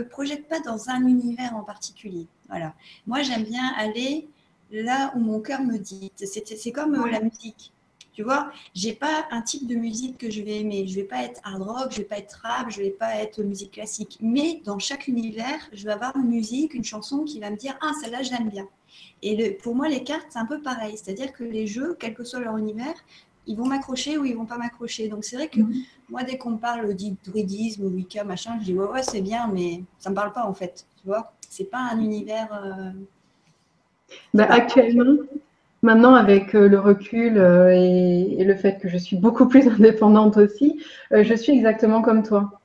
me projette pas dans un univers en particulier. Voilà. Moi, j'aime bien aller là où mon cœur me dit. C'est comme la musique. Tu vois, j'ai pas un type de musique que je vais aimer. Je vais pas être hard rock, je vais pas être rap, je vais pas être musique classique. Mais dans chaque univers, je vais avoir une musique, une chanson qui va me dire ah celle-là je l'aime bien. Et pour moi les cartes c'est un peu pareil, c'est-à-dire que les jeux, quel que soit leur univers, ils vont m'accrocher ou ils vont pas m'accrocher. Donc c'est vrai que moi dès qu'on me parle de druidisme ou Wicca machin, je dis ouais c'est bien, mais ça me parle pas en fait. Tu vois, c'est pas un univers. Actuellement. Maintenant, avec le recul et le fait que je suis beaucoup plus indépendante aussi, je suis exactement comme toi.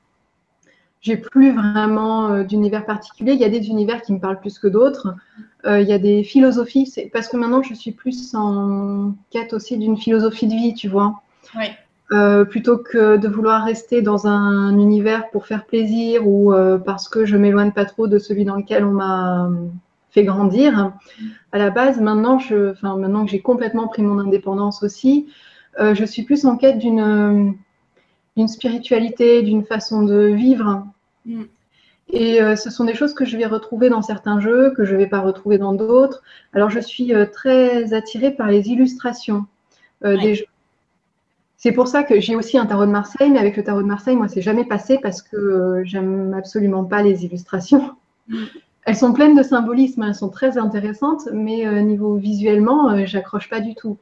J'ai plus vraiment d'univers particulier. Il y a des univers qui me parlent plus que d'autres. Il y a des philosophies. Parce que maintenant, je suis plus en quête aussi d'une philosophie de vie, tu vois. Ouais. Plutôt que de vouloir rester dans un univers pour faire plaisir ou parce que je m'éloigne pas trop de celui dans lequel on m'a fait grandir. À la base, maintenant que j'ai complètement pris mon indépendance aussi, je suis plus en quête d'une spiritualité, d'une façon de vivre. Et ce sont des choses que je vais retrouver dans certains jeux, que je ne vais pas retrouver dans d'autres. Alors, je suis très attirée par les illustrations des jeux. C'est pour ça que j'ai aussi un tarot de Marseille, mais avec le tarot de Marseille, moi, c'est jamais passé parce que j'aime absolument pas les illustrations. Elles sont pleines de symbolisme, elles sont très intéressantes, mais niveau visuellement, j'accroche pas du tout.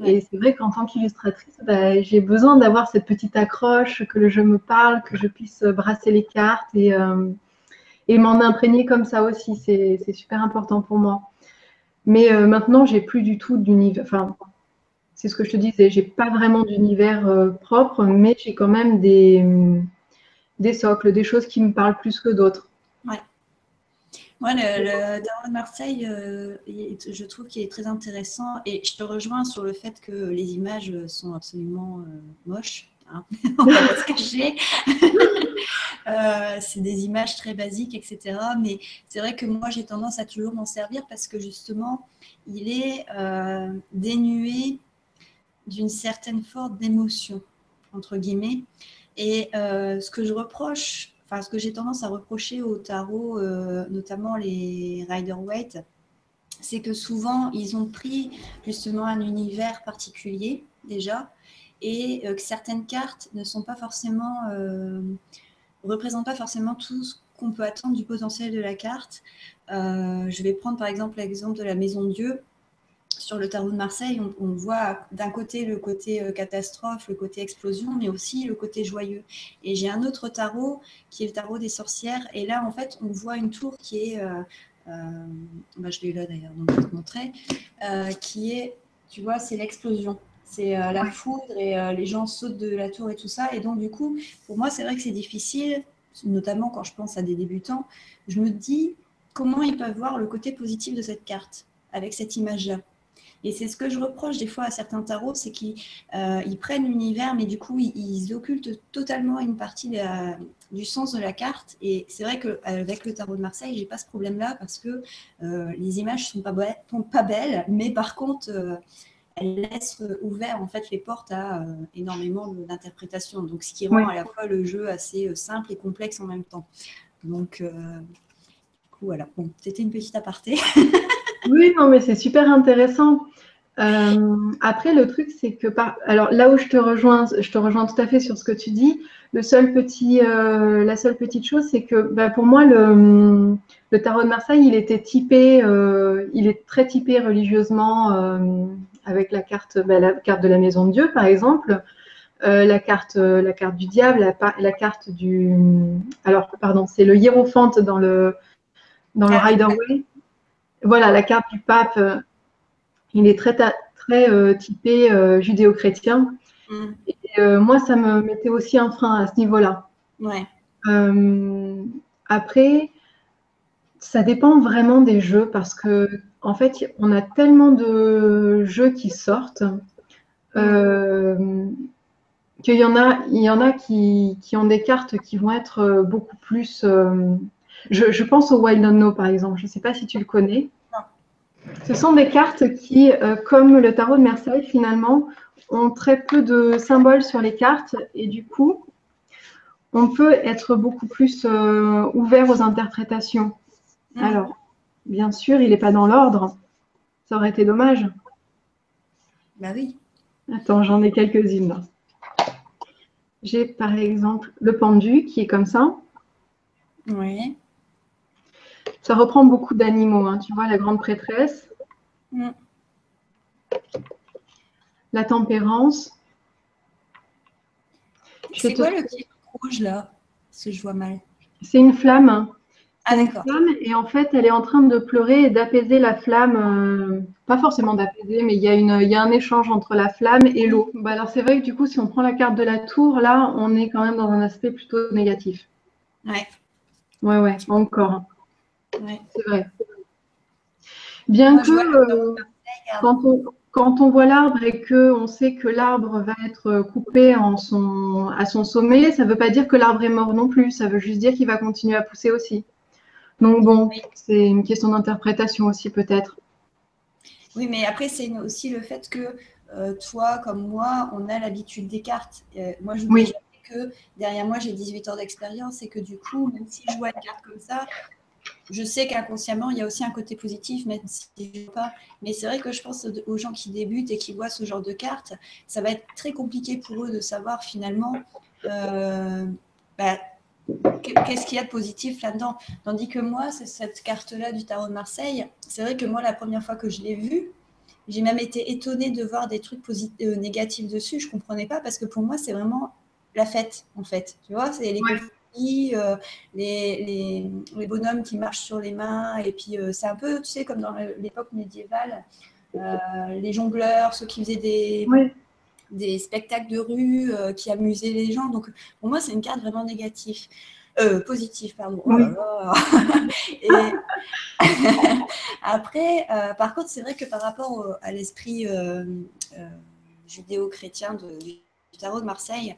Et c'est vrai qu'en tant qu'illustratrice, j'ai besoin d'avoir cette petite accroche, que le jeu me parle, que je puisse brasser les cartes et m'en imprégner comme ça aussi. C'est super important pour moi. Mais maintenant, j'ai plus du tout d'univers. Enfin, c'est ce que je te disais, j'ai pas vraiment d'univers propre, mais j'ai quand même des socles, des choses qui me parlent plus que d'autres. Ouais. Moi, le tarot de Marseille, je trouve qu'il est très intéressant et je te rejoins sur le fait que les images sont absolument moches. Hein. On va pas se cacher. C'est des images très basiques, etc. Mais c'est vrai que moi, j'ai tendance à toujours m'en servir parce que justement, il est dénué d'une certaine forme d'émotion, entre guillemets. Et ce que je reproche, enfin ce que j'ai tendance à reprocher au tarot, notamment les Rider-Waite, c'est que souvent ils ont pris justement un univers particulier déjà, et que certaines cartes ne sont pas forcément, représentent pas forcément tout ce qu'on peut attendre du potentiel de la carte. Je vais prendre par exemple l'exemple de la Maison de Dieu. Sur le tarot de Marseille, on voit d'un côté le côté catastrophe, le côté explosion, mais aussi le côté joyeux. Et j'ai un autre tarot qui est le tarot des sorcières. Et là, en fait, on voit une tour qui est, je l'ai là d'ailleurs, donc je vais te montrer, qui est, tu vois, c'est l'explosion. C'est la foudre et les gens sautent de la tour et tout ça. Et donc, du coup, pour moi, c'est vrai que c'est difficile, notamment quand je pense à des débutants. Je me dis comment ils peuvent voir le côté positif de cette carte avec cette image-là. Et c'est ce que je reproche des fois à certains tarots, c'est qu'ils prennent l'univers, mais du coup, ils occultent totalement une partie du sens de la carte. Et c'est vrai qu'avec le tarot de Marseille, j'ai pas ce problème-là parce que les images sont pas belles, mais par contre, elles laissent ouvert en fait les portes à énormément d'interprétations. Donc, ce qui rend à la fois le jeu assez simple et complexe en même temps. Donc, du coup, voilà. Bon, c'était une petite aparté. Oui, non, mais c'est super intéressant. Après, le truc, c'est que alors là où je te rejoins tout à fait sur ce que tu dis. La seule petite chose, c'est que pour moi, le tarot de Marseille, il était typé, il est très typé religieusement avec la carte de la Maison de Dieu, par exemple, la carte du diable, la carte du. Alors, pardon, c'est le hiérophante dans le Rider-Waite. Voilà, la carte du pape, il est très typé judéo-chrétien. Et moi, ça me mettait aussi un frein à ce niveau-là. Ouais. Après, ça dépend vraiment des jeux parce que, en fait, on a tellement de jeux qui sortent qu'il y en a qui ont des cartes qui vont être beaucoup plus. Je pense au Wild Unknown, par exemple. Je ne sais pas si tu le connais. Ce sont des cartes qui, comme le tarot de Marseille, finalement, ont très peu de symboles sur les cartes et du coup, on peut être beaucoup plus ouvert aux interprétations. Alors, bien sûr, il n'est pas dans l'ordre. Ça aurait été dommage. Bah oui. Attends, j'en ai quelques-unes là. J'ai par exemple le pendu qui est comme ça. Oui. Ça reprend beaucoup d'animaux, hein. Tu vois, la grande prêtresse, la tempérance. C'est quoi le petit rouge là? Parce que je vois mal. C'est une flamme. Ah, C'est une d'accord. flamme et en fait, elle est en train de pleurer et d'apaiser la flamme. Pas forcément d'apaiser, mais il y a un échange entre la flamme et l'eau. Bah alors, c'est vrai que du coup, si on prend la carte de la tour, là, on est quand même dans un aspect plutôt négatif. Ouais. Ouais, encore. Ouais. C'est vrai. Bien Moi, que je vois le quand on voit l'arbre et qu'on sait que l'arbre va être coupé à son sommet, ça ne veut pas dire que l'arbre est mort non plus. Ça veut juste dire qu'il va continuer à pousser aussi. Donc bon, c'est une question d'interprétation aussi peut-être. Oui, mais après, c'est aussi le fait que toi, comme moi, on a l'habitude des cartes. Moi, je n'oublie jamais que derrière moi, j'ai 18 ans d'expérience et que du coup, même si je vois une carte comme ça, je sais qu'inconsciemment, il y a aussi un côté positif, même si je ne vois pas. Mais c'est vrai que je pense aux gens qui débutent et qui voient ce genre de cartes, ça va être très compliqué pour eux de savoir finalement qu'est-ce qu'il y a de positif là-dedans. Tandis que moi, c'est cette carte-là du tarot de Marseille, c'est vrai que moi, la première fois que je l'ai vue, j'ai même été étonnée de voir des trucs négatifs dessus. Je ne comprenais pas parce que pour moi, c'est vraiment la fête, en fait. Tu vois, c'est les conflits, les bonhommes qui marchent sur les mains. Et puis, c'est un peu, tu sais, comme dans l'époque médiévale, les jongleurs, ceux qui faisaient des spectacles de rue qui amusaient les gens. Donc, pour moi, c'est une carte vraiment négative. Positive, pardon. Oh là là. Et après, par contre, c'est vrai que par rapport à l'esprit judéo-chrétien du tarot de Marseille,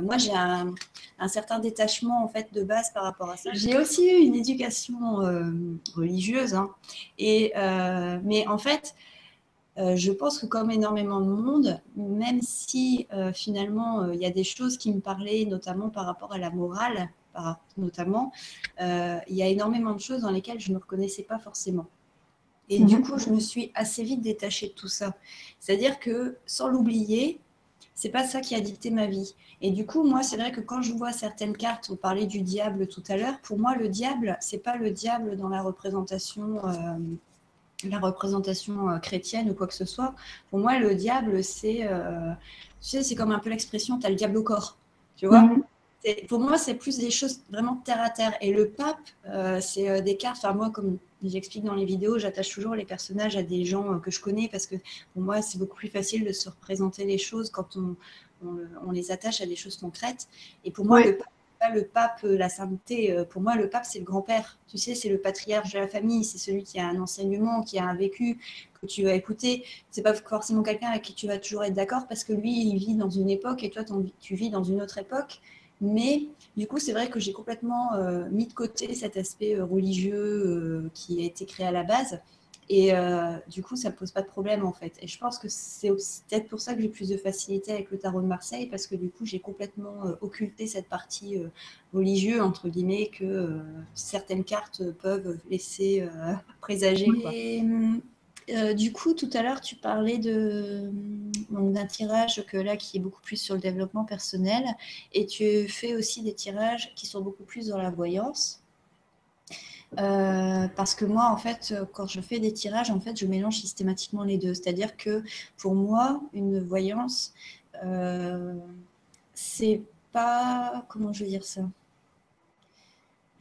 moi j'ai un certain détachement en fait de base par rapport à ça. J'ai aussi eu une éducation religieuse, hein, mais en fait, je pense que comme énormément de monde, même si finalement il y a des choses qui me parlaient, notamment par rapport à la morale, notamment, il y a énormément de choses dans lesquelles je ne me reconnaissais pas forcément. Et du coup, je me suis assez vite détachée de tout ça. C'est-à-dire que sans l'oublier, c'est pas ça qui a dicté ma vie. Et du coup, moi, c'est vrai que quand je vois certaines cartes, on parlait du diable tout à l'heure, pour moi, le diable, c'est pas le diable dans la représentation chrétienne ou quoi que ce soit. Pour moi, le diable, c'est, tu sais, c'est comme un peu l'expression, tu as le diable au corps, tu vois. Pour moi, c'est plus des choses vraiment terre à terre. Et le pape, c'est des cartes. Enfin, moi, comme j'explique dans les vidéos, j'attache toujours les personnages à des gens que je connais parce que pour moi, c'est beaucoup plus facile de se représenter les choses quand on les attache à des choses concrètes. Et pour moi, le pape, la sainteté, pour moi, le pape, c'est le grand-père. Tu sais, c'est le patriarche de la famille. C'est celui qui a un enseignement, qui a un vécu, que tu vas écouter. C'est pas forcément quelqu'un avec qui tu vas toujours être d'accord parce que lui, il vit dans une époque et toi, tu vis dans une autre époque. Mais du coup, c'est vrai que j'ai complètement mis de côté cet aspect religieux qui a été créé à la base. Et du coup, ça ne me pose pas de problème en fait. Et je pense que c'est peut-être pour ça que j'ai plus de facilité avec le tarot de Marseille, parce que du coup, j'ai complètement occulté cette partie religieuse, entre guillemets, que certaines cartes peuvent laisser présager. Et, du coup, tout à l'heure, tu parlais d'un tirage qui est beaucoup plus sur le développement personnel, et tu fais aussi des tirages qui sont beaucoup plus dans la voyance. Parce que moi, en fait, quand je fais des tirages, en fait, je mélange systématiquement les deux. C'est-à-dire que pour moi, une voyance, c'est pas... Comment je veux dire ça?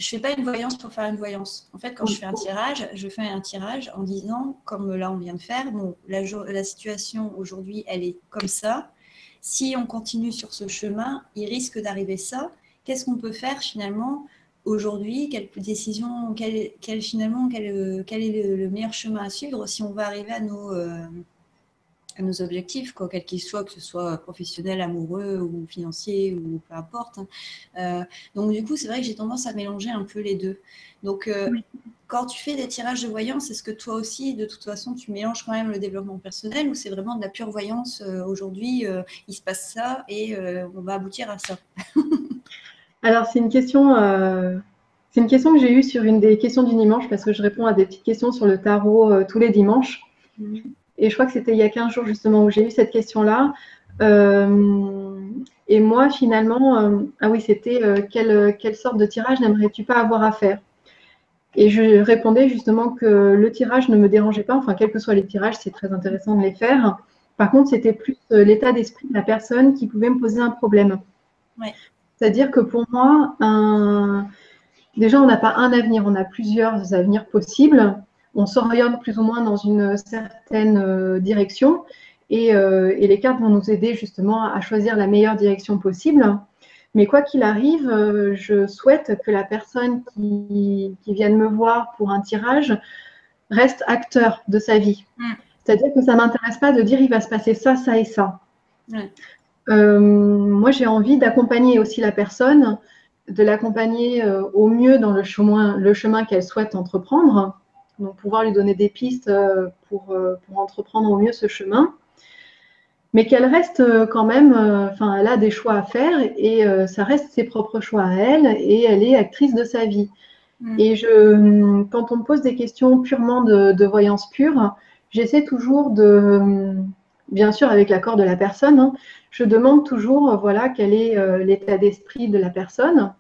Je ne fais pas une voyance pour faire une voyance. En fait, quand je fais un tirage, je fais un tirage en disant, comme là on vient de faire, bon, la situation aujourd'hui, elle est comme ça. Si on continue sur ce chemin, il risque d'arriver ça. Qu'est-ce qu'on peut faire finalement aujourd'hui? Quelle décision, finalement, quel est le meilleur chemin à suivre si on va arriver à nos objectifs, quoi, quels qu'ils soient, que ce soit professionnel, amoureux ou financier ou peu importe. Donc du coup, c'est vrai que j'ai tendance à mélanger un peu les deux. Donc quand tu fais des tirages de voyance, est-ce que toi aussi, de toute façon, tu mélanges quand même le développement personnel ou c'est vraiment de la pure voyance aujourd'hui, il se passe ça et on va aboutir à ça? Alors, c'est une question que j'ai eue sur une des questions du dimanche, parce que je réponds à des petites questions sur le tarot tous les dimanches. Mhm. Et je crois que c'était il y a 15 jours, justement, où j'ai eu cette question-là. Euh, et moi, finalement, ah oui, c'était quelle sorte de tirage n'aimerais-tu pas avoir à faire? Et je répondais justement que le tirage ne me dérangeait pas. Enfin, quels que soient les tirages, c'est très intéressant de les faire. Par contre, c'était plus l'état d'esprit de la personne qui pouvait me poser un problème. Ouais. C'est-à-dire que pour moi, déjà, on n'a pas un avenir, on a plusieurs avenirs possibles. On s'oriente plus ou moins dans une certaine direction et les cartes vont nous aider justement à choisir la meilleure direction possible. Mais quoi qu'il arrive, je souhaite que la personne qui vienne me voir pour un tirage reste acteur de sa vie. Mm. C'est-à-dire que ça ne m'intéresse pas de dire il va se passer ça, ça et ça. Ouais. Moi, j'ai envie d'accompagner aussi la personne, de l'accompagner au mieux dans le chemin qu'elle souhaite entreprendre. Donc, pouvoir lui donner des pistes pour entreprendre au mieux ce chemin. Mais qu'elle reste quand même, enfin, elle a des choix à faire et ça reste ses propres choix à elle et elle est actrice de sa vie. Mm. Et quand on me pose des questions purement de voyance pure, j'essaie toujours bien sûr avec l'accord de la personne, hein, je demande toujours voilà, quel est l'état d'esprit de la personne.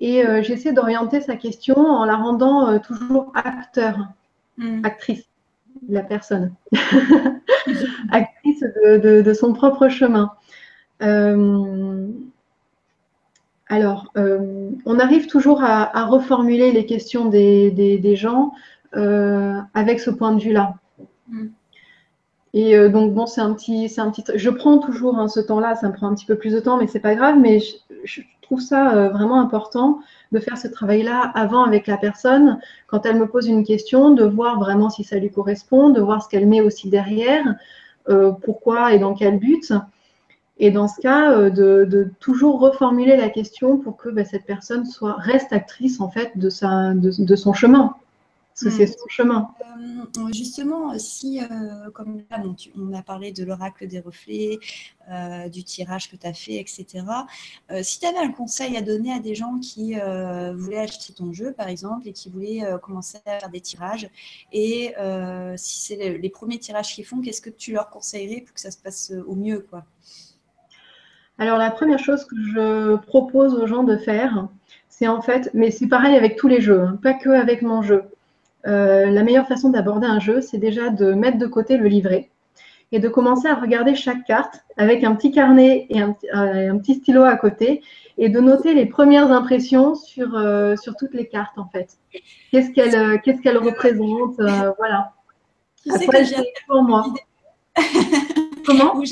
Et j'essaie d'orienter sa question en la rendant toujours Mm. actrice de la personne, actrice de son propre chemin. Euh, on arrive toujours à reformuler les questions des gens avec ce point de vue-là. Mm. Et donc, bon, c'est un petit. Je prends toujours ce temps-là, ça me prend un petit peu plus de temps, mais c'est pas grave. Mais je trouve ça vraiment important de faire ce travail-là avant avec la personne, quand elle me pose une question, de voir vraiment si ça lui correspond, de voir ce qu'elle met aussi derrière, pourquoi et dans quel but. Et dans ce cas, de toujours reformuler la question pour que cette personne reste actrice en fait de son chemin. Parce que c'est Mm. son chemin. Justement, si, comme là, bon, on a parlé de l'oracle des reflets, du tirage que tu as fait, etc. Si tu avais un conseil à donner à des gens qui voulaient acheter ton jeu, par exemple, et qui voulaient commencer à faire des tirages, et si c'est les premiers tirages qu'ils font, qu'est-ce que tu leur conseillerais pour que ça se passe au mieux, quoi? Alors la première chose que je propose aux gens de faire, c'est en fait, mais c'est pareil avec tous les jeux, hein, pas que avec mon jeu. La meilleure façon d'aborder un jeu, c'est déjà de mettre de côté le livret et de commencer à regarder chaque carte avec un petit carnet et un petit stylo à côté et de noter les premières impressions sur toutes les cartes en fait. Qu'est-ce qu'elle représente, voilà. Tu sais que Après, je viens de c'est pour faire une moi. vidéo Comment? où je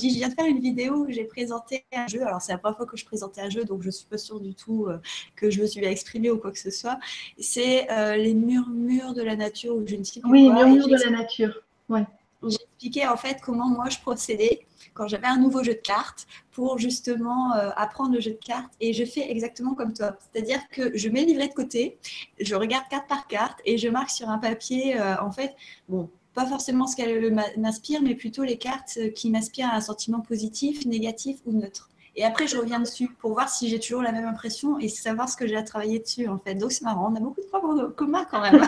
viens de faire une vidéo où j'ai présenté un jeu. Alors, c'est la première fois que je présentais un jeu, donc je ne suis pas sûre du tout que je me suis bien exprimée ou quoi que ce soit. C'est les murmures de la nature ou je ne sais plus Oui, quoi. Et murmure de la nature. Ouais. j'ai expliqué en fait comment moi je procédais quand j'avais un nouveau jeu de cartes pour justement apprendre le jeu de cartes et je fais exactement comme toi. C'est-à-dire que je mets le livret de côté, je regarde carte par carte et je marque sur un papier en fait, bon, pas forcément ce qu'elle m'inspire, mais plutôt les cartes qui m'inspirent un sentiment positif, négatif ou neutre. Et après, je reviens dessus pour voir si j'ai toujours la même impression et savoir ce que j'ai à travailler dessus en fait. Donc c'est marrant, on a beaucoup de points communs quand même.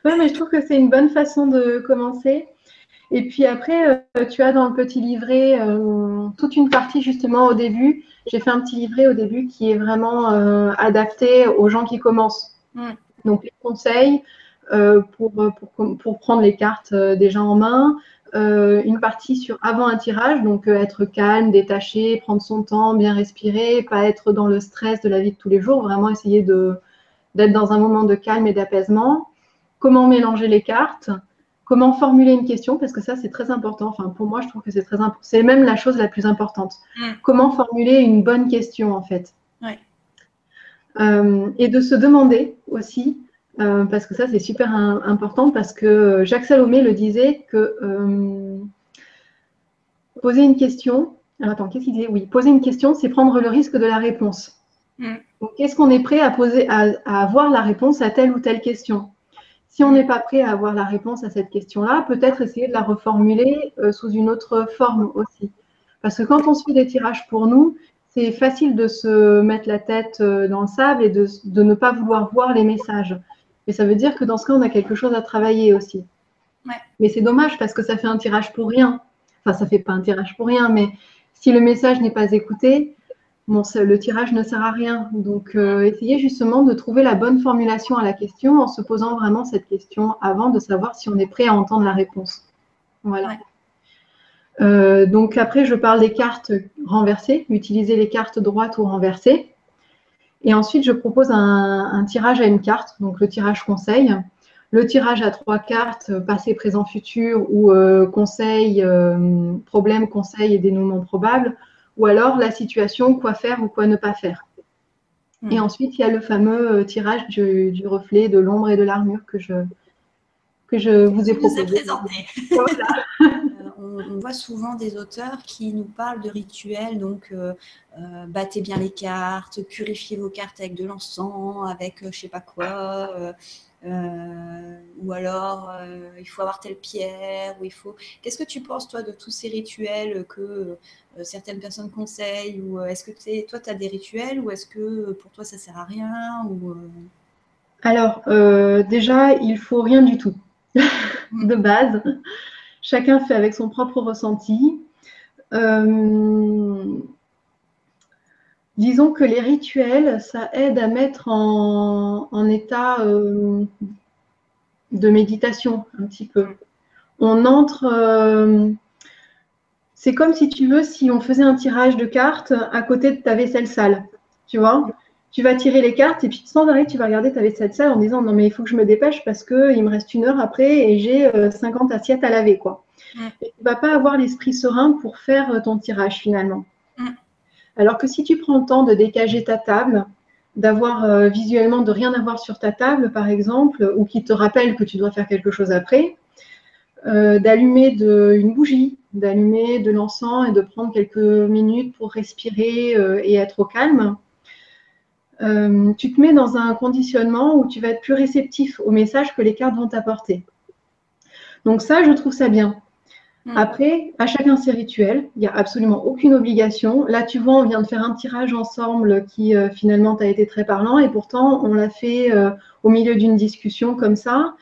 Ouais, mais je trouve que c'est une bonne façon de commencer. Et puis après, tu as dans le petit livret toute une partie justement au début. J'ai fait un petit livret au début qui est vraiment adapté aux gens qui commencent. Mm. Donc les conseils pour prendre les cartes déjà en main. Une partie sur avant un tirage, donc être calme, détaché, prendre son temps, bien respirer, pas être dans le stress de la vie de tous les jours, vraiment essayer d'être dans un moment de calme et d'apaisement. Comment mélanger les cartes, comment formuler une question, parce que ça, c'est très important. Enfin, pour moi, je trouve que c'est très important. C'est même la chose la plus importante. Mm. Comment formuler une bonne question, en fait. Ouais. Et de se demander aussi, parce que ça, c'est super important, parce que Jacques Salomé le disait, que poser une question, alors attends, qu'est-ce qu'il disait? Oui, poser une question, c'est prendre le risque de la réponse. Mm. Donc, est-ce qu'on est prêt à avoir la réponse à telle ou telle question? Si on n'est pas prêt à avoir la réponse à cette question-là, peut-être essayer de la reformuler sous une autre forme aussi. Parce que quand on se fait des tirages pour nous, c'est facile de se mettre la tête dans le sable et de ne pas vouloir voir les messages. Et ça veut dire que dans ce cas, on a quelque chose à travailler aussi. Ouais. Mais c'est dommage parce que ça fait un tirage pour rien. Enfin, ça fait pas un tirage pour rien, mais si le message n'est pas écouté, bon, le tirage ne sert à rien. Donc, essayez justement de trouver la bonne formulation à la question en se posant vraiment cette question avant de savoir si on est prêt à entendre la réponse. Voilà. Ouais. Donc après, je parle des cartes renversées, utiliser les cartes droites ou renversées. Et ensuite, je propose un tirage à une carte, donc le tirage conseil. Le tirage à 3 cartes, passé, présent, futur, ou conseil, problème, conseil et dénouement probable, ou alors la situation, quoi faire ou quoi ne pas faire. Et ensuite, il y a le fameux tirage du reflet, de l'ombre et de l'armure que je vous ai proposé. Présenté. Voilà. On voit souvent des auteurs qui nous parlent de rituels, donc battez bien les cartes, purifiez vos cartes avec de l'encens, avec je sais pas quoi, ou alors il faut avoir telle pierre, ou il faut. Qu'est-ce que tu penses toi de tous ces rituels que certaines personnes conseillent, ou est-ce que toi tu as des rituels, ou est-ce que pour toi ça sert à rien, ou Alors déjà, il faut rien du tout de base. Chacun fait avec son propre ressenti. Disons que les rituels, ça aide à mettre en état de méditation un petit peu. On entre, c'est comme si tu veux, si on faisait un tirage de cartes à côté de ta vaisselle sale, tu vois. Tu vas tirer les cartes et puis sans arrêt, tu vas regarder ta vaisselle sale en disant non mais il faut que je me dépêche parce qu'il me reste 1 heure après et j'ai 50 assiettes à laver, quoi. Et tu ne vas pas avoir l'esprit serein pour faire ton tirage finalement. Alors que si tu prends le temps de dégager ta table, d'avoir visuellement de rien avoir sur ta table, par exemple, ou qui te rappelle que tu dois faire quelque chose après, d'allumer une bougie, d'allumer de l'encens et de prendre quelques minutes pour respirer et être au calme, tu te mets dans un conditionnement où tu vas être plus réceptif aux messages que les cartes vont t'apporter. Donc ça, je trouve ça bien. Après, à chacun ses rituels, il n'y a absolument aucune obligation. Là, tu vois, on vient de faire un tirage ensemble qui finalement t'a été très parlant et pourtant, on l'a fait au milieu d'une discussion comme ça.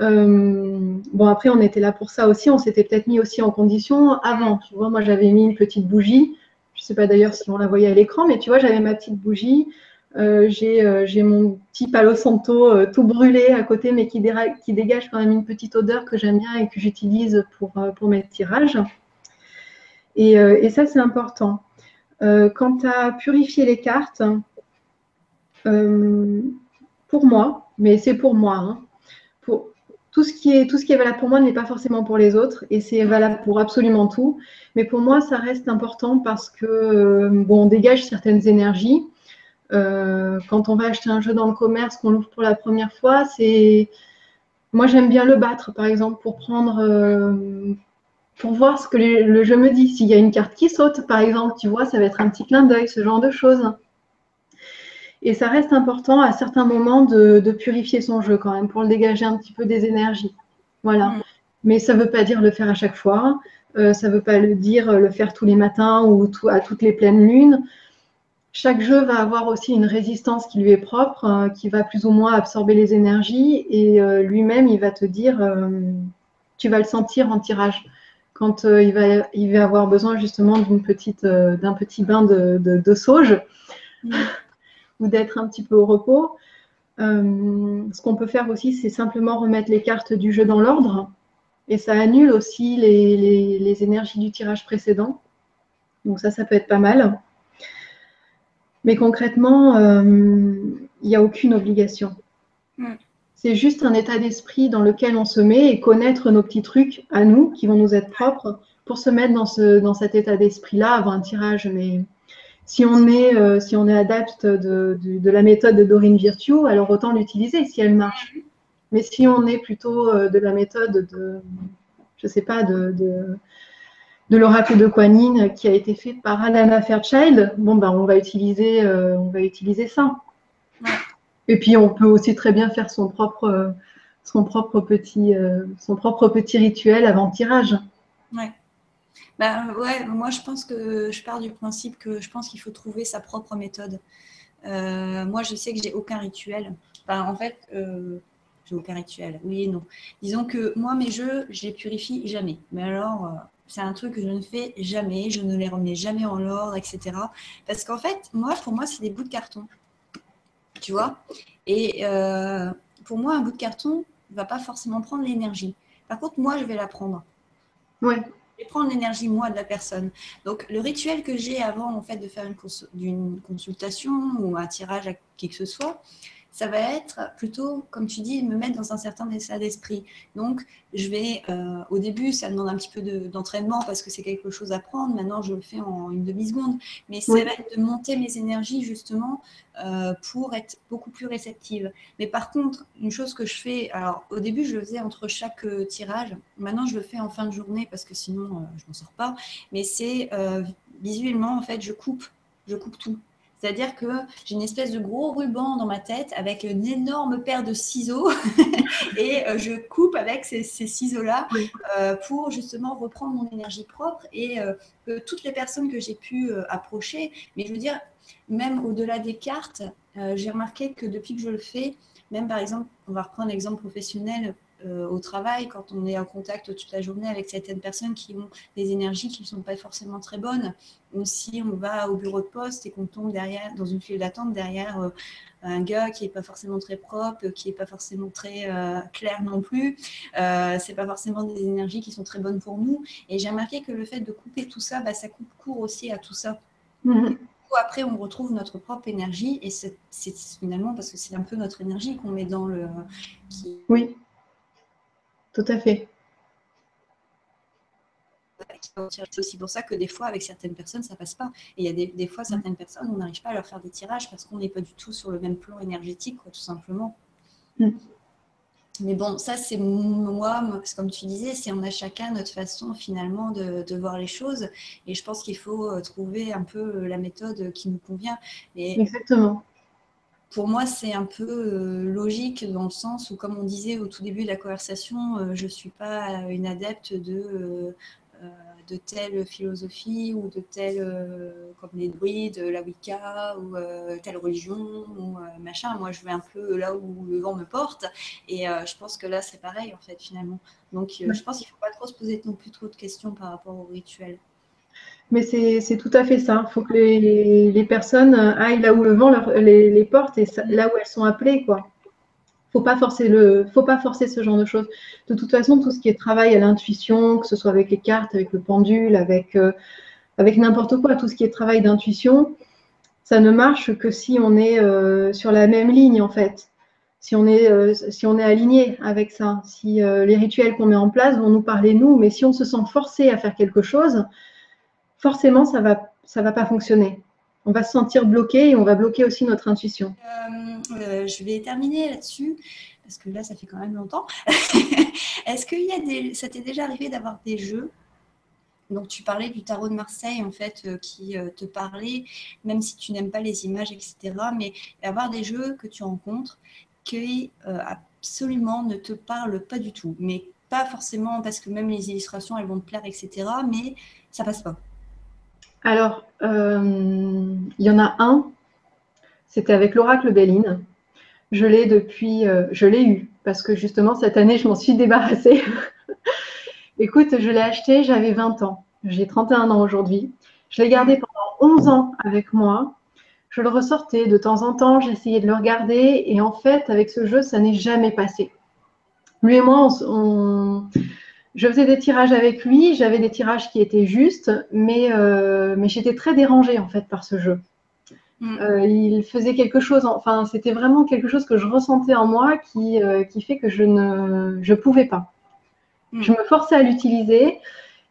Bon, après, on était là pour ça aussi. On s'était peut-être mis aussi en condition avant. Tu vois, moi, j'avais mis une petite bougie. Je ne sais pas d'ailleurs si on la voyait à l'écran, mais tu vois, j'avais ma petite bougie. J'ai mon petit Palo Santo tout brûlé à côté, mais qui dégage quand même une petite odeur que j'aime bien et que j'utilise pour mes tirages. Et ça, c'est important. Quant à purifier les cartes, pour moi, mais c'est pour moi, hein, tout ce qui est valable pour moi n'est pas forcément pour les autres et c'est valable pour absolument tout. Mais pour moi, ça reste important parce que bon, on dégage certaines énergies. Quand on va acheter un jeu dans le commerce, qu'on l'ouvre pour la première fois, moi j'aime bien le battre par exemple pour voir ce que le jeu me dit. S'il y a une carte qui saute par exemple, tu vois, ça va être un petit clin d'œil, ce genre de choses. Et ça reste important à certains moments de purifier son jeu quand même pour le dégager un petit peu des énergies. Voilà. Mais ça ne veut pas dire le faire à chaque fois. Ça ne veut pas dire le faire tous les matins ou à toutes les pleines lunes. Chaque jeu va avoir aussi une résistance qui lui est propre, qui va plus ou moins absorber les énergies. Et lui-même, il va te dire, tu vas le sentir en tirage. Quand il va avoir besoin justement d'un petit bain de sauge. Ou d'être un petit peu au repos. Ce qu'on peut faire aussi, c'est simplement remettre les cartes du jeu dans l'ordre. Et ça annule aussi les énergies du tirage précédent. Donc ça peut être pas mal. Mais concrètement, il n'y a aucune obligation. C'est juste un état d'esprit dans lequel on se met et connaître nos petits trucs à nous qui vont nous être propres pour se mettre dans cet état d'esprit-là avant un tirage. Mais si on est adepte de la méthode de Dorine Virtue, alors autant l'utiliser si elle marche. Mais si on est plutôt de la méthode je sais pas, de l'oracle de Kuan Yin qui a été fait par Alana Fairchild, bon ben on va utiliser ça. Et puis on peut aussi très bien faire son propre petit rituel avant tirage. Ouais. Ben, ouais, moi je pense que je pars du principe que je pense qu'il faut trouver sa propre méthode. Moi je sais que j'ai aucun rituel. Enfin, en fait, j'ai aucun rituel, oui et non. Disons que moi mes jeux, je les purifie jamais. Mais alors, c'est un truc que je ne fais jamais, je ne les remets jamais en ordre, etc. Parce qu'en fait, moi, pour moi, c'est des bouts de carton, tu vois. Et pour moi, un bout de carton ne va pas forcément prendre l'énergie. Par contre, moi, je vais la prendre. Ouais, Je vais prendre l'énergie, moi, de la personne. Donc, le rituel que j'ai avant, en fait, de faire une consultation ou un tirage à qui que ce soit, ça va être plutôt, comme tu dis, me mettre dans un certain état d'esprit. Donc, je vais, au début, ça demande un petit peu d'entraînement parce que c'est quelque chose à prendre. Maintenant, je le fais en une demi-seconde. Mais ça oui, va être de monter mes énergies, justement, pour être beaucoup plus réceptive. Mais par contre, une chose que je fais, alors au début, je le faisais entre chaque tirage. Maintenant, je le fais en fin de journée parce que sinon, je m'en sors pas. Mais c'est visuellement, en fait, je coupe tout. C'est-à-dire que j'ai une espèce de gros ruban dans ma tête avec une énorme paire de ciseaux et je coupe avec ces ciseaux-là oui. pour justement reprendre mon énergie propre et que toutes les personnes que j'ai pu approcher, mais je veux dire, même au-delà des cartes, j'ai remarqué que depuis que je le fais, même par exemple, on va reprendre l'exemple professionnel au travail, quand on est en contact toute la journée avec certaines personnes qui ont des énergies qui ne sont pas forcément très bonnes, ou si on va au bureau de poste et qu'on tombe derrière, dans une file d'attente derrière un gars qui n'est pas forcément très propre, qui n'est pas forcément très clair non plus, c'est pas forcément des énergies qui sont très bonnes pour nous. Et j'ai remarqué que le fait de couper tout ça, bah, ça coupe court aussi à tout ça. Mhm. Après, on retrouve notre propre énergie et c'est finalement parce que c'est un peu notre énergie qu'on met dans le. Qui... Oui, tout à fait. C'est aussi pour ça que des fois, avec certaines personnes, ça passe pas. Et il y a des fois, certaines personnes, on n'arrive pas à leur faire des tirages parce qu'on n'est pas du tout sur le même plan énergétique, quoi, tout simplement. Mm. Mais bon, ça, c'est moi, parce que comme tu disais, c'est on a chacun notre façon finalement de voir les choses. Et je pense qu'il faut trouver un peu la méthode qui nous convient. Et Exactement. pour moi, c'est un peu logique dans le sens où, comme on disait au tout début de la conversation, je ne suis pas une adepte de telle philosophie ou de telle, comme les druides, la Wicca ou telle religion ou machin. Moi, je vais un peu là où le vent me porte et je pense que là, c'est pareil en fait finalement. Donc, je pense qu'il ne faut pas trop se poser non plus trop de questions par rapport au rituel. Mais c'est tout à fait ça. Il faut que les personnes aillent là où le vent les porte et là où elles sont appelées, quoi. Faut pas forcer ce genre de choses. De toute façon, tout ce qui est travail à l'intuition, que ce soit avec les cartes, avec le pendule, avec n'importe quoi, tout ce qui est travail d'intuition, ça ne marche que si on est sur la même ligne, en fait. Si on est aligné avec ça, si les rituels qu'on met en place vont nous parler nous, mais si on se sent forcé à faire quelque chose, forcément, ça va pas fonctionner. On va se sentir bloqué et on va bloquer aussi notre intuition. Je vais terminer là-dessus parce que là, ça fait quand même longtemps. Est-ce qu'il y a ça t'est déjà arrivé d'avoir des jeux? Donc, tu parlais du tarot de Marseille, en fait, qui te parlait, même si tu n'aimes pas les images, etc. Mais avoir des jeux que tu rencontres qui absolument ne te parlent pas du tout. Mais pas forcément parce que même les illustrations, elles vont te plaire, etc. Mais ça passe pas. Alors, il y en a un, c'était avec l'oracle Béline. Je l'ai eu parce que justement cette année, je m'en suis débarrassée. Écoute, je l'ai acheté, j'avais 20 ans. J'ai 31 ans aujourd'hui. Je l'ai gardé pendant 11 ans avec moi. Je le ressortais de temps en temps, j'essayais de le regarder et en fait, avec ce jeu, ça n'est jamais passé. Lui et moi, je faisais des tirages avec lui, j'avais des tirages qui étaient justes, mais j'étais très dérangée en fait par ce jeu. Il faisait quelque chose, enfin, c'était vraiment quelque chose que je ressentais en moi qui fait que je pouvais pas. Je me forçais à l'utiliser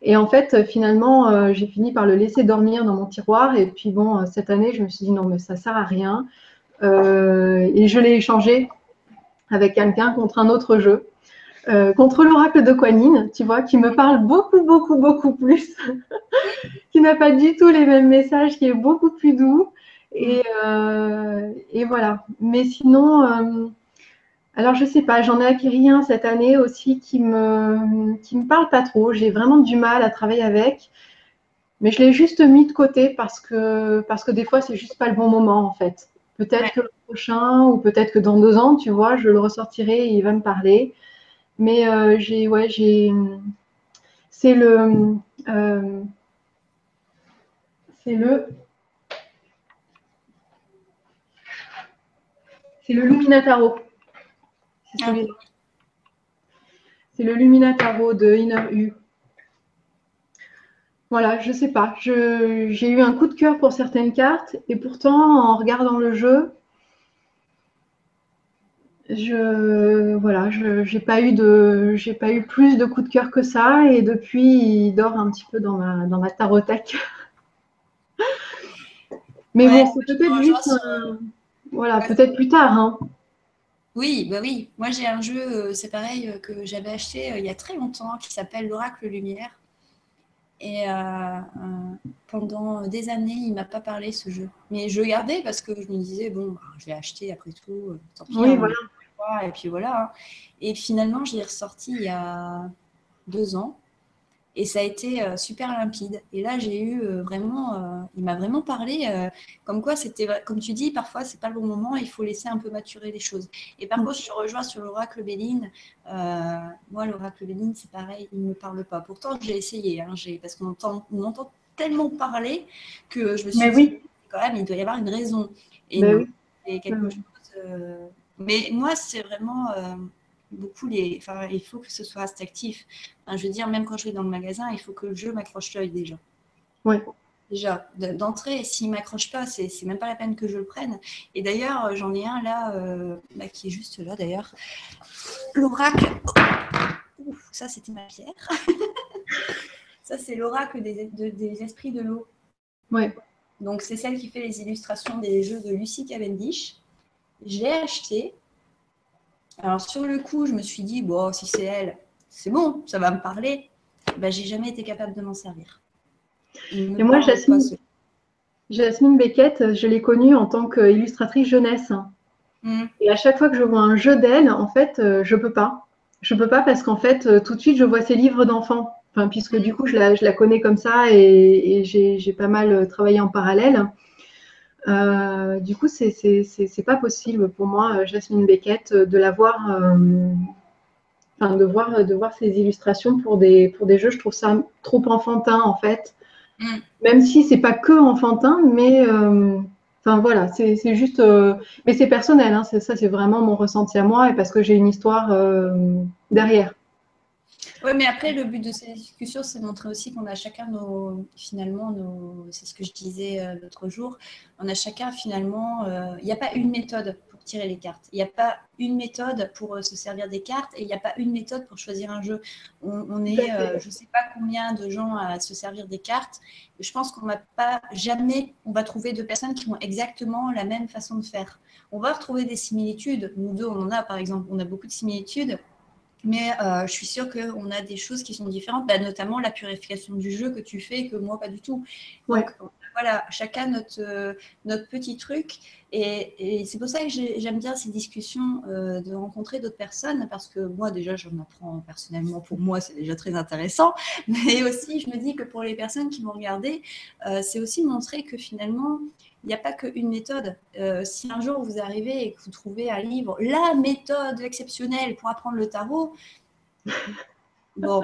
et en fait, finalement, j'ai fini par le laisser dormir dans mon tiroir. Et puis bon, cette année, je me suis dit non, mais ça sert à rien. Et je l'ai échangé avec quelqu'un contre un autre jeu, contre l'oracle de Kuan tu vois, qui me parle beaucoup, beaucoup, beaucoup plus, qui n'a pas du tout les mêmes messages, qui est beaucoup plus doux. Et voilà. Mais sinon, Alors, je sais pas, j'en ai acquis un cette année aussi qui me parle pas trop. J'ai vraiment du mal à travailler avec, mais je l'ai juste mis de côté parce que des fois, c'est juste pas le bon moment, en fait. Peut-être Ouais. que le prochain ou peut-être que dans 2 ans, tu vois, je le ressortirai et il va me parler. Mais c'est euh, c'est le, c'est le Luminataro. C'est Ah, celui-là. C'est le Luminataro de Inner U. Voilà, je sais pas. J'ai eu un coup de cœur pour certaines cartes et pourtant, en regardant le jeu, j'ai pas eu plus de coups de cœur que ça et depuis, il dort un petit peu dans ma tarothèque. Mais ouais, bon, c'est je te peut-être rejoins juste, sur. voilà, Ouais. peut-être plus tard, hein. Oui, bah oui. Moi, j'ai un jeu, c'est pareil, que j'avais acheté il y a très longtemps, qui s'appelle l'Oracle Lumière. Et pendant des années, il m'a pas parlé ce jeu. Mais je le gardais parce que je me disais, bon, bah, je l'ai acheté après tout, tant pis, Oui, hein, on voilà. le voit, et puis voilà, hein. Et finalement, je l'ai ressorti il y a 2 ans. Et ça a été super limpide. Et là, j'ai eu vraiment, il m'a vraiment parlé, comme quoi c'était, comme tu dis, parfois c'est pas le bon moment, il faut laisser un peu maturer les choses. Et par contre, je te rejoins sur l'oracle Béline. Moi, l'oracle Béline, c'est pareil, il ne me parle pas. Pourtant, j'ai essayé, hein, parce on entend tellement parler que je me suis Mais dit, oui, quand même, il doit y avoir une raison. Et ben non, oui. c'est Ouais, quelque ouais. chose. Mais moi, c'est vraiment beaucoup les. Enfin, il faut que ce soit actif. Enfin, je veux dire, même quand je vais dans le magasin, il faut que le jeu m'accroche l'œil déjà. Ouais. Déjà, d'entrée, s'il ne m'accroche pas, c'est même pas la peine que je le prenne. Et d'ailleurs, j'en ai un là, qui est juste là d'ailleurs. L'oracle. Ouf, ça, c'était ma pierre. Ça, c'est l'oracle des esprits de l'eau. Ouais. Donc, c'est celle qui fait les illustrations des jeux de Lucy Cavendish. Je l'ai acheté. Alors, sur le coup, je me suis dit, bon, si c'est elle, c'est bon, ça va me parler. Ben, j'ai jamais été capable de m'en servir. Il ne Et me moi, parle pas ce. Jasmine Beckett, je l'ai connue en tant qu'illustratrice jeunesse. Mmh. Et à chaque fois que je vois un jeu d'elle, en fait, je peux pas. Je peux pas parce qu'en fait, tout de suite, je vois ses livres d'enfants. Enfin, puisque du coup, je la connais comme ça et j'ai pas mal travaillé en parallèle. Du coup, c'est pas possible pour moi, Jasmine Beckett, de la voir, enfin, de voir ses illustrations pour des jeux. Je trouve ça trop enfantin, en fait. Mmh. Même si c'est pas que enfantin, mais enfin voilà, c'est juste, mais c'est personnel, hein, ça, c'est vraiment mon ressenti à moi et parce que j'ai une histoire derrière. Oui, mais après, le but de ces discussions, c'est de montrer aussi qu'on a chacun finalement, c'est ce que je disais l'autre jour, on a chacun finalement, il n'y a pas une méthode pour tirer les cartes, il n'y a pas une méthode pour se servir des cartes et il n'y a pas une méthode pour choisir un jeu. On Tout à est, fait. je ne sais pas combien de gens à se servir des cartes, je pense qu'on n'a pas, jamais, on va trouver deux personnes qui ont exactement la même façon de faire. On va retrouver des similitudes, nous deux, on en a par exemple, on a beaucoup de similitudes, mais je suis sûre qu'on a des choses qui sont différentes, bah, notamment la purification du jeu que tu fais, que moi, pas du tout. Ouais, Donc, voilà, chacun notre petit truc. Et c'est pour ça que j'aime bien ces discussions, de rencontrer d'autres personnes, parce que moi, déjà, j'en apprends personnellement. Pour moi, c'est déjà très intéressant. Mais aussi, je me dis que pour les personnes qui vont regarder, c'est aussi montrer que finalement, il n'y a pas qu'une méthode. Si un jour vous arrivez et que vous trouvez un livre, la méthode exceptionnelle pour apprendre le tarot, bon,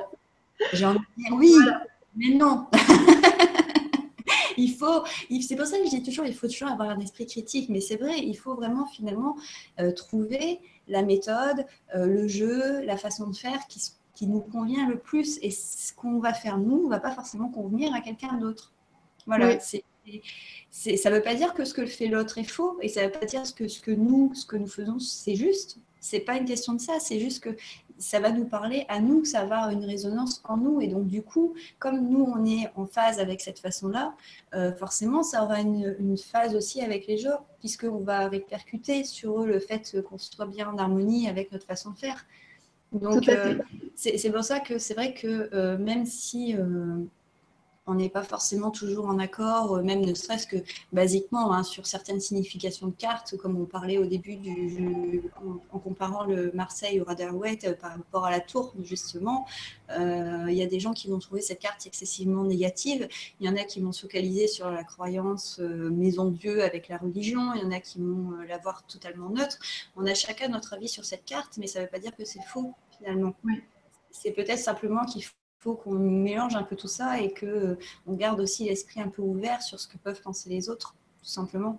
j'ai envie de dire oui, mais non. C'est pour ça que je dis toujours, il faut toujours avoir un esprit critique, mais c'est vrai, il faut vraiment finalement trouver la méthode, le jeu, la façon de faire qui nous convient le plus. Et ce qu'on va faire nous ne va pas forcément convenir à quelqu'un d'autre. Voilà, oui, ça ne veut pas dire que ce que fait l'autre est faux, et ça ne veut pas dire que ce que nous faisons, c'est juste. C'est pas une question de ça, c'est juste que ça va nous parler à nous, ça va avoir une résonance en nous. Et donc, du coup, comme nous, on est en phase avec cette façon-là, forcément, ça aura une phase aussi avec les gens, puisqu'on va répercuter sur eux le fait qu'on soit bien en harmonie avec notre façon de faire. tout Donc, à fait. c'est pour ça que c'est vrai que même si on n'est pas forcément toujours en accord, même ne serait-ce que basiquement hein, sur certaines significations de cartes, comme on parlait au début du jeu, en comparant le Marseille au Rider-Waite par rapport à la tour, justement. Il y a des gens qui vont trouver cette carte excessivement négative. Il y en a qui vont se focaliser sur la croyance maison de Dieu avec la religion. Il y en a qui vont la voir totalement neutre. On a chacun notre avis sur cette carte, mais ça ne veut pas dire que c'est faux, finalement. Oui. C'est peut-être simplement qu'il faut qu'on mélange un peu tout ça et qu'on garde aussi l'esprit un peu ouvert sur ce que peuvent penser les autres, tout simplement.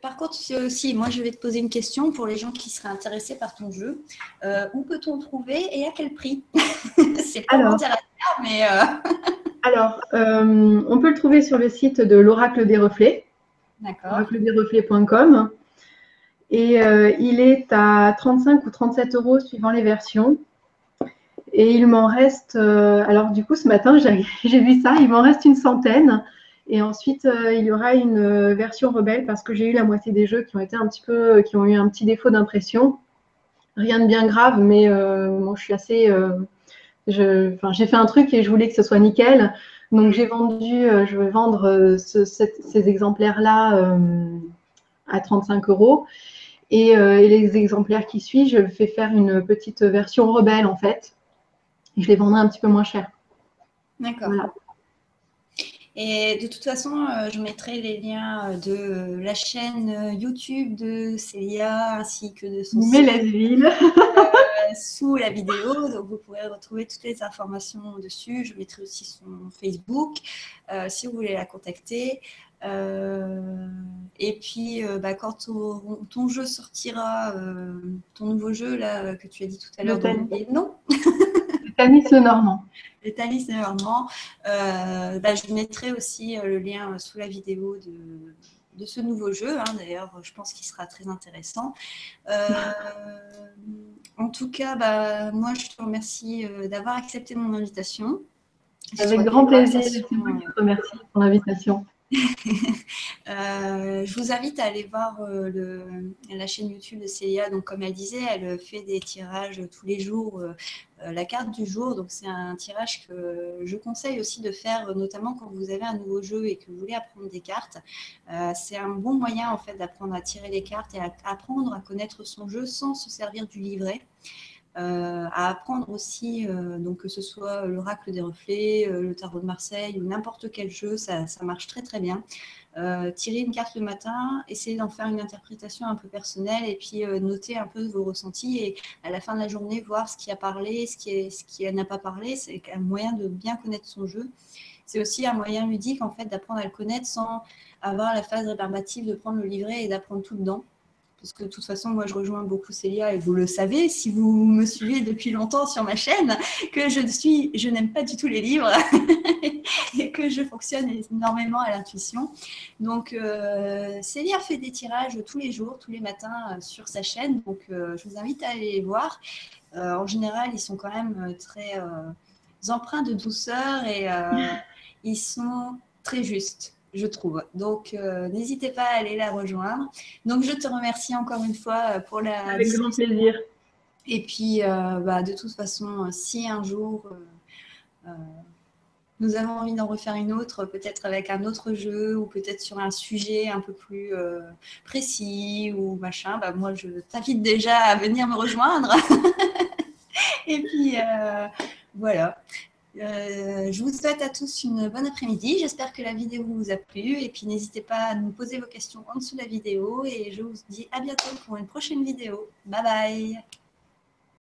Par contre, aussi, moi, je vais te poser une question pour les gens qui seraient intéressés par ton jeu. Où peut-on trouver et à quel prix? C'est pas mentir à dire, mais… Alors, on peut le trouver sur le site de l'Oracle des Reflets, oracledesreflets.com. Et il est à 35 ou 37 € suivant les versions. Et il m'en reste, alors du coup ce matin j'ai vu ça, il m'en reste une centaine. Et ensuite il y aura une version rebelle parce que j'ai eu la moitié des jeux qui ont été qui ont eu un petit défaut d'impression. Rien de bien grave, mais bon, je suis assez, j'ai fait un truc et je voulais que ce soit nickel. Donc je vais vendre ces exemplaires-là à 35 €. Et les exemplaires qui suivent, je fais faire une petite version rebelle en fait. Je les vendrai un petit peu moins cher. D'accord. Voilà. Et de toute façon, je mettrai les liens de la chaîne YouTube de Célia ainsi que de son site sous la vidéo. Donc, vous pourrez retrouver toutes les informations dessus. Je mettrai aussi son Facebook si vous voulez la contacter. Et puis, quand ton jeu sortira, ton nouveau jeu là que tu as dit tout à l'heure, non le Tanis Lenormand. Le Tanis Lenormand. Je mettrai aussi le lien sous la vidéo de ce nouveau jeu. Hein. D'ailleurs, je pense qu'il sera très intéressant. En tout cas, moi, je te remercie d'avoir accepté mon invitation. Avec grand plaisir. C'est moi qui te remercie pour l'invitation. Je vous invite à aller voir la chaîne YouTube de Célia. Donc, comme elle disait, elle fait des tirages tous les jours, la carte du jour. Donc, c'est un tirage que je conseille aussi de faire, notamment quand vous avez un nouveau jeu et que vous voulez apprendre des cartes. C'est un bon moyen en fait d'apprendre à tirer les cartes et à apprendre à connaître son jeu sans se servir du livret. À apprendre aussi, donc que ce soit l'Oracle des Reflets, le Tarot de Marseille ou n'importe quel jeu, ça marche très très bien. Tirer une carte le matin, essayer d'en faire une interprétation un peu personnelle et puis noter un peu vos ressentis et à la fin de la journée voir ce qui a parlé, ce qui n'a pas parlé. C'est un moyen de bien connaître son jeu. C'est aussi un moyen ludique en fait d'apprendre à le connaître sans avoir la phase rébarbative de prendre le livret et d'apprendre tout dedans. Parce que de toute façon, moi, je rejoins beaucoup Célia et vous le savez, si vous me suivez depuis longtemps sur ma chaîne, que je n'aime pas du tout les livres et que je fonctionne énormément à l'intuition. Donc, Célia fait des tirages tous les jours, tous les matins sur sa chaîne. Donc, je vous invite à aller les voir. En général, ils sont quand même très empreints de douceur et ils sont très justes, je trouve. Donc, n'hésitez pas à aller la rejoindre. Donc, je te remercie encore une fois pour la Avec grand plaisir. Et puis, de toute façon, si un jour nous avons envie d'en refaire une autre, peut-être avec un autre jeu ou peut-être sur un sujet un peu plus précis ou machin, moi, je t'invite déjà à venir me rejoindre. Et puis, voilà. Je vous souhaite à tous une bonne après-midi. J'espère que la vidéo vous a plu. Et puis, n'hésitez pas à nous poser vos questions en dessous de la vidéo. Et je vous dis à bientôt pour une prochaine vidéo. Bye bye.